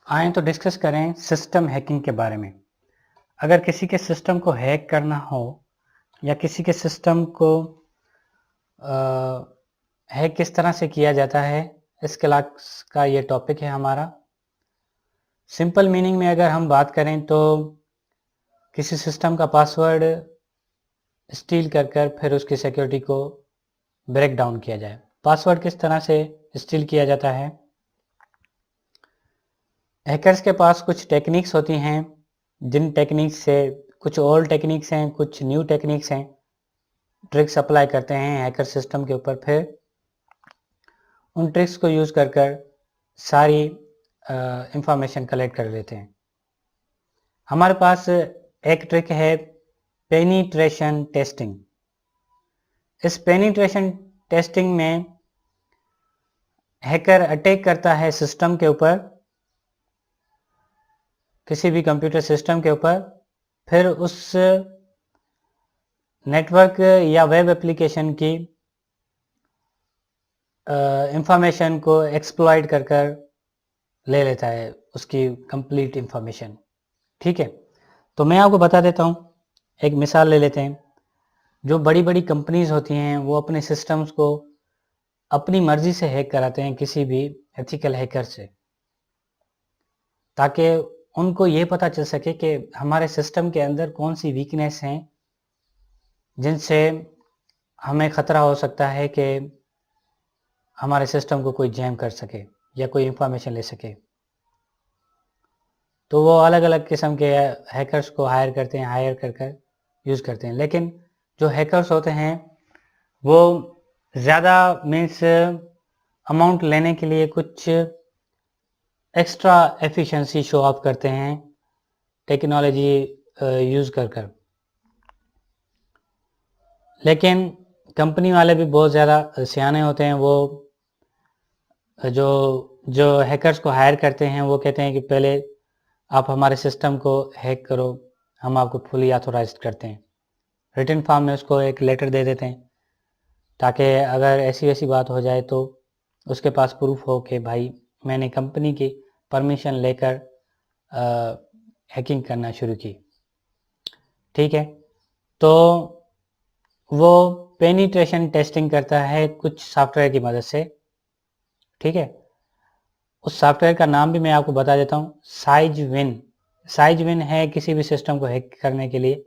आए तो डिस्कस करें सिस्टम हैकिंग के बारे में। अगर किसी के सिस्टम को हैक करना हो या किसी के सिस्टम को हैक किस तरह से किया जाता है, इस क्लास का ये टॉपिक है हमारा। सिंपल मीनिंग में अगर हम बात करें तो किसी सिस्टम का पासवर्ड स्टील कर फिर उसकी सिक्योरिटी को ब्रेक डाउन किया जाए। पासवर्ड किस तरह से स्टील किया जाता है? हैकर्स के पास कुछ टेक्निक्स होती हैं, जिन टेक्निक्स से कुछ ओल्ड टेक्निक्स हैं, कुछ न्यू टेक्निक्स हैं, ट्रिक्स अप्लाई करते हैं हैकर सिस्टम के ऊपर, फिर उन ट्रिक्स को यूज़ कर सारी इंफॉर्मेशन कलेक्ट कर लेते हैं। हमारे पास एक ट्रिक है पेनिट्रेशन टेस्टिंग। इस पेनिट्रेशन टेस्टिंग में हैकर अटैक करता है सिस्टम के ऊपर, किसी भी कंप्यूटर सिस्टम के ऊपर, फिर उस नेटवर्क या वेब एप्लीकेशन की इंफॉर्मेशन को एक्सप्लॉइट कर ले लेता है, उसकी कंप्लीट इंफॉर्मेशन। ठीक है, तो मैं आपको बता देता हूँ, एक मिसाल ले लेते हैं। जो बड़ी बड़ी कंपनीज होती हैं वो अपने सिस्टम्स को अपनी मर्जी से हैक कराते हैं किसी भी एथिकल हैकर से, ताकि उनको ये पता चल सके कि हमारे सिस्टम के अंदर कौन सी वीकनेस हैं जिनसे हमें ख़तरा हो सकता है कि हमारे सिस्टम को कोई जैम कर सके या कोई इंफॉर्मेशन ले सके। तो वो अलग अलग किस्म के हैकर्स को हायर कर यूज़ करते हैं। लेकिन जो हैकर्स होते हैं वो ज़्यादा मीन्स अमाउंट लेने के लिए कुछ एक्स्ट्रा एफिशिएंसी शो ऑफ करते हैं टेक्नोलॉजी यूज़ कर। लेकिन कंपनी वाले भी बहुत ज़्यादा सियाने होते हैं। वो जो जो हैकर्स को हायर करते हैं वो कहते हैं कि पहले आप हमारे सिस्टम को हैक करो, हम आपको फुली ऑथोराइज करते हैं। रिटन फॉर्म में उसको एक लेटर दे देते हैं, ताकि अगर ऐसी वैसी बात हो जाए तो उसके पास प्रूफ हो कि भाई मैंने कंपनी की परमिशन लेकर हैकिंग करना शुरू की। ठीक है, तो वो पेनिट्रेशन टेस्टिंग करता है कुछ सॉफ्टवेयर की मदद से। ठीक है, उस सॉफ्टवेयर का नाम भी मैं आपको बता देता हूँ, साइजविन। साइजविन है किसी भी सिस्टम को हैक करने के लिए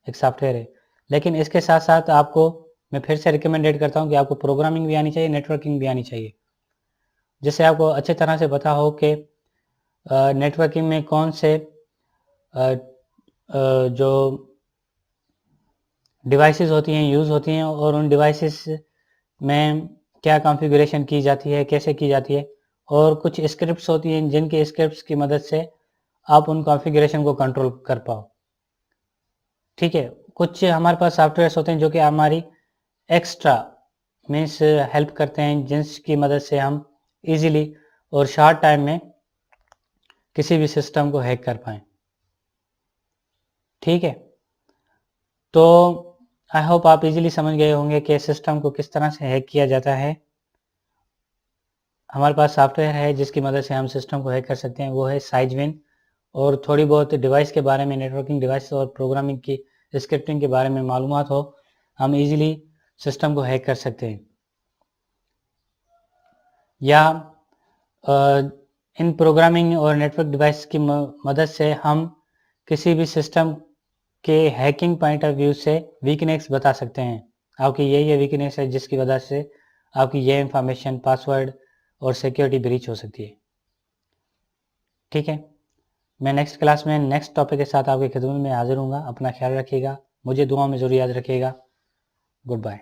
एक सॉफ्टवेयर है। लेकिन इसके साथ साथ आपको मैं फिर से रिकमेंडेड करता हूँ कि आपको प्रोग्रामिंग भी आनी चाहिए, नेटवर्किंग भी आनी चाहिए, जिससे आपको अच्छी तरह से पता हो कि नेटवर्किंग में कौन से जो डिवाइसेस होती हैं यूज़ होती हैं और उन डिवाइसेस में क्या कॉन्फ़िगरेशन की जाती है, कैसे की जाती है, और कुछ स्क्रिप्ट्स होती हैं जिनके स्क्रिप्ट्स की मदद से आप उन कॉन्फ़िगरेशन को कंट्रोल कर पाओ। ठीक है, कुछ हमारे पास सॉफ्टवेयर्स होते हैं जो कि हमारी एक्स्ट्रा मीन्स हेल्प करते हैं, जिसकी मदद से हम इजीली और शॉर्ट टाइम में किसी भी सिस्टम को हैक कर पाएँ। ठीक है, तो आई होप आप इजीली समझ गए होंगे कि सिस्टम को किस तरह से हैक किया जाता है। हमारे पास सॉफ्टवेयर है जिसकी मदद से हम सिस्टम को हैक कर सकते हैं, वो है साइजविन। और थोड़ी बहुत डिवाइस के बारे में, नेटवर्किंग डिवाइस और प्रोग्रामिंग की स्क्रिप्टिंग के बारे में मालूमात हो, हम इजीली सिस्टम को हैक कर सकते हैं। या इन प्रोग्रामिंग और नेटवर्क डिवाइस की मदद से हम किसी भी सिस्टम के हैकिंग पॉइंट ऑफ व्यू से वीकनेस बता सकते हैं, आपकी ये वीकनेस है जिसकी वजह से आपकी ये इंफॉर्मेशन, पासवर्ड और सिक्योरिटी ब्रीच हो सकती है। ठीक है, मैं नेक्स्ट क्लास में नेक्स्ट टॉपिक के साथ आपकी खिदमत में हाजिर हूँगा। अपना ख्याल रखिएगा, मुझे दुआ में ज़रूर याद रखिएगा। Good bye.